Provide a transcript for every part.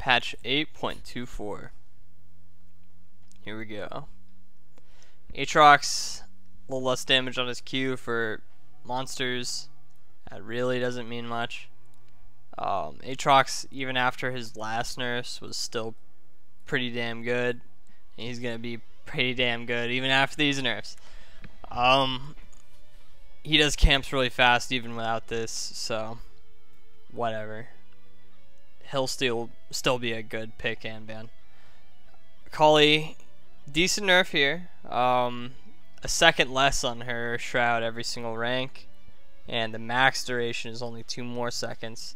patch 8.24. Here we go. Aatrox, a little less damage on his Q for monsters. That really doesn't mean much. Aatrox, even after his last nerfs, was still pretty damn good. And he's going to be pretty damn good even after these nerfs. He does camps really fast even without this, so whatever. He'll still be a good pick and ban. Akali, decent nerf here. A second less on her shroud every single rank, and the max duration is only 2 more seconds.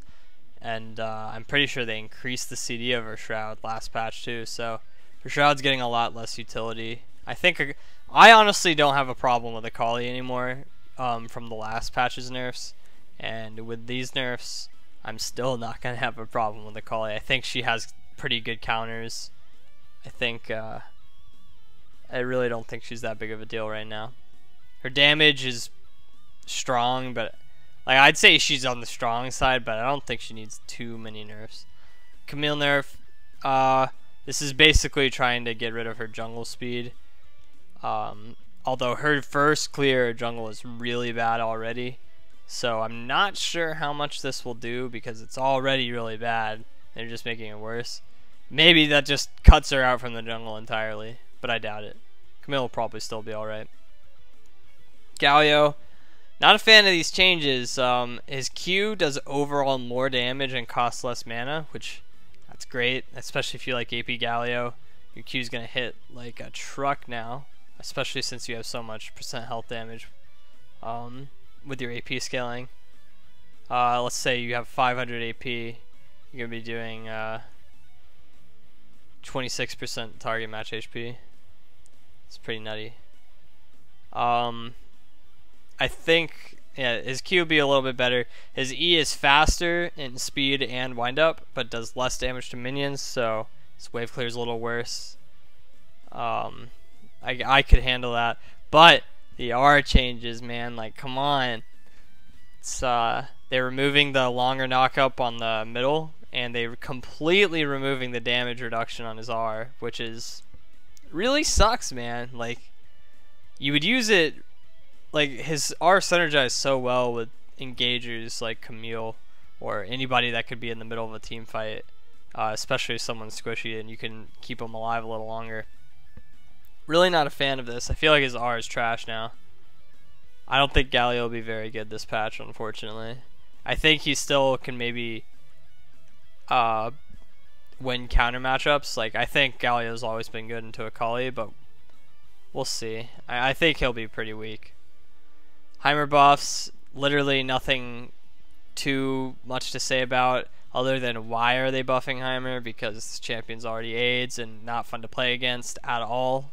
And I'm pretty sure they increased the CD of her shroud last patch too, so her shroud's getting a lot less utility. I honestly don't have a problem with Akali anymore from the last patch's nerfs, and with these nerfs, I'm still not gonna have a problem with Akali. I think she has pretty good counters. I really don't think she's that big of a deal right now. Her damage is strong, but like I'd say she's on the strong side, but I don't think she needs too many nerfs. Camille nerf. This is basically trying to get rid of her jungle speed. Although her first clear jungle is really bad already, so I'm not sure how much this will do because it's already really bad. They're just making it worse. Maybe that just cuts her out from the jungle entirely, but I doubt it. Camille will probably still be alright. Galio, not a fan of these changes. His Q does overall more damage and costs less mana, which that's great, especially if you like AP Galio. Your Q is going to hit like a truck now, especially since you have so much percent health damage with your AP scaling. Let's say you have 500 AP, you're going to be doing 26% target match HP. It's pretty nutty. I think, yeah, his Q will be a little bit better. His E is faster in speed and wind up, but does less damage to minions, so his wave clear is a little worse. I could handle that, but the R changes, man, like come on. It's they're removing the longer knockup on the middle, and they're completely removing the damage reduction on his R, which is really sucks, man. Like you would use it, like his R synergizes so well with engagers like Camille or anybody that could be in the middle of a team fight, especially if someone's squishy and you can keep them alive a little longer. Really not a fan of this. I feel like his R is trash now. I don't think Galio will be very good this patch, unfortunately. I think he still can maybe win counter matchups. Like I think Galio's always been good into Akali, but we'll see. I think he'll be pretty weak. Heimer buffs, literally nothing too much to say about other than why are they buffing Heimer, because this champion's already AIDS and not fun to play against at all.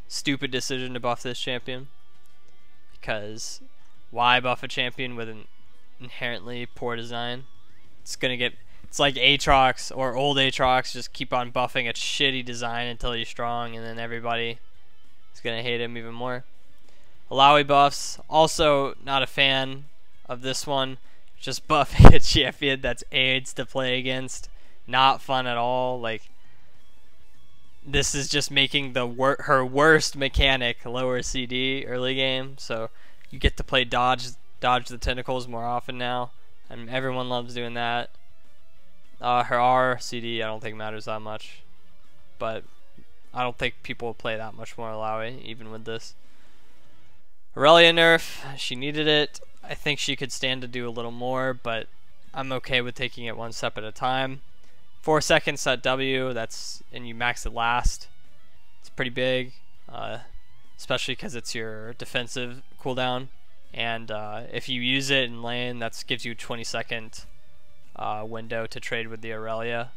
Stupid decision to buff this champion, because why buff a champion with an inherently poor design? It's like Aatrox or old Aatrox, just keep on buffing a shitty design until he's strong, and then everybody is gonna hate him even more. Alawi buffs, also not a fan of this one. Just buffing a champion that's AIDS to play against, not fun at all. Like this is just making her worst mechanic lower CD early game, so you get to play dodge the tentacles more often now, and everyone loves doing that. Her R CD I don't think matters that much, but I don't think people will play that much more Alawi even with this. Irelia nerf, she needed it. I think she could stand to do a little more, but I'm okay with taking it one step at a time. 4 seconds at W, and you max it last. It's pretty big, especially because it's your defensive cooldown. And if you use it in lane, that gives you a 20-second window to trade with the Irelia,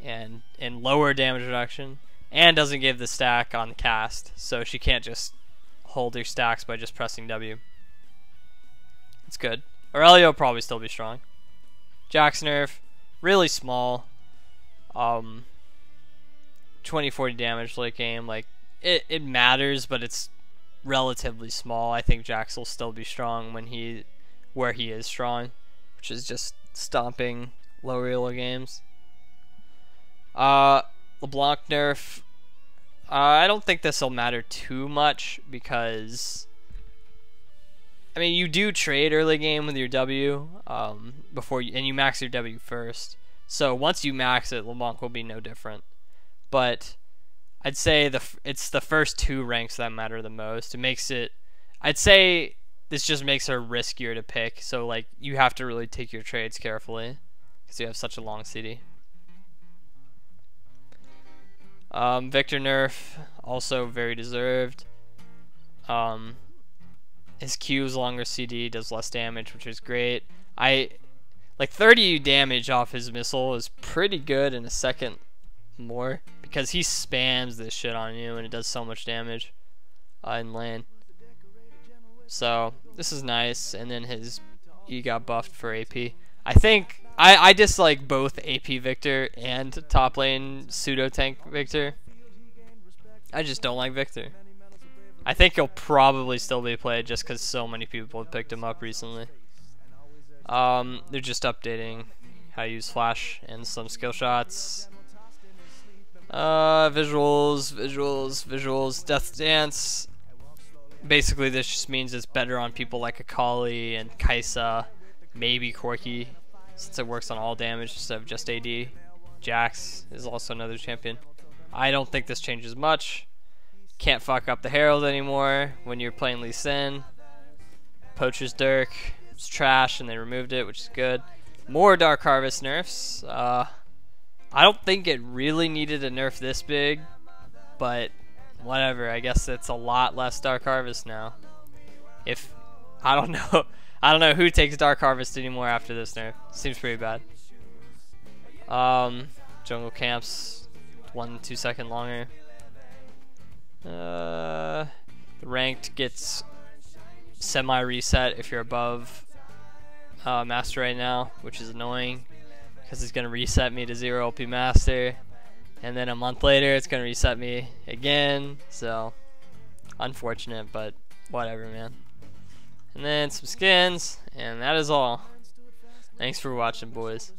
and lower damage reduction, and doesn't give the stack on the cast, so she can't just hold her stacks by just pressing W. It's good. Irelia will probably still be strong. Jax nerf, really small. 20-40 damage late game. Like it matters, but it's relatively small. I think Jax will still be strong where he is strong, which is just stomping lower elo games. LeBlanc nerf. I don't think this will matter too much because, I mean, you do trade early game with your W and you max your W first. So once you max it, LeBlanc will be no different. But I'd say it's the first 2 ranks that matter the most. It makes it, I'd say this just makes her riskier to pick. So like you have to really take your trades carefully because you have such a long CD. Viktor nerf, also very deserved. His Q is longer CD, does less damage, which is great. Like 30 damage off his missile is pretty good in a second more because he spams this shit on you and it does so much damage in lane. So this is nice, and then he got buffed for AP. I think I dislike both AP Viktor and top lane pseudo tank Viktor. I just don't like Viktor. I think he'll probably still be played just because so many people have picked him up recently. They're just updating how to use flash and some skill shots. Visuals, Death Dance. Basically this just means it's better on people like Akali and Kaisa, maybe Corki, since it works on all damage instead of just AD. Jax is also another champion. I don't think this changes much. Can't fuck up the Herald anymore when you're playing Lee Sin. Poacher's Dirk. It's trash and they removed it, which is good. More Dark Harvest nerfs. I don't think it really needed a nerf this big, but whatever. I guess it's a lot less Dark Harvest now. I don't know. I don't know who takes Dark Harvest anymore after this nerf. Seems pretty bad. Jungle camps 1-2 seconds longer. The ranked gets semi-reset if you're above Master right now, which is annoying because it's going to reset me to 0 LP Master, and then a month later it's going to reset me again, so unfortunate, but whatever, man. And then some skins, and that is all. Thanks for watching, boys.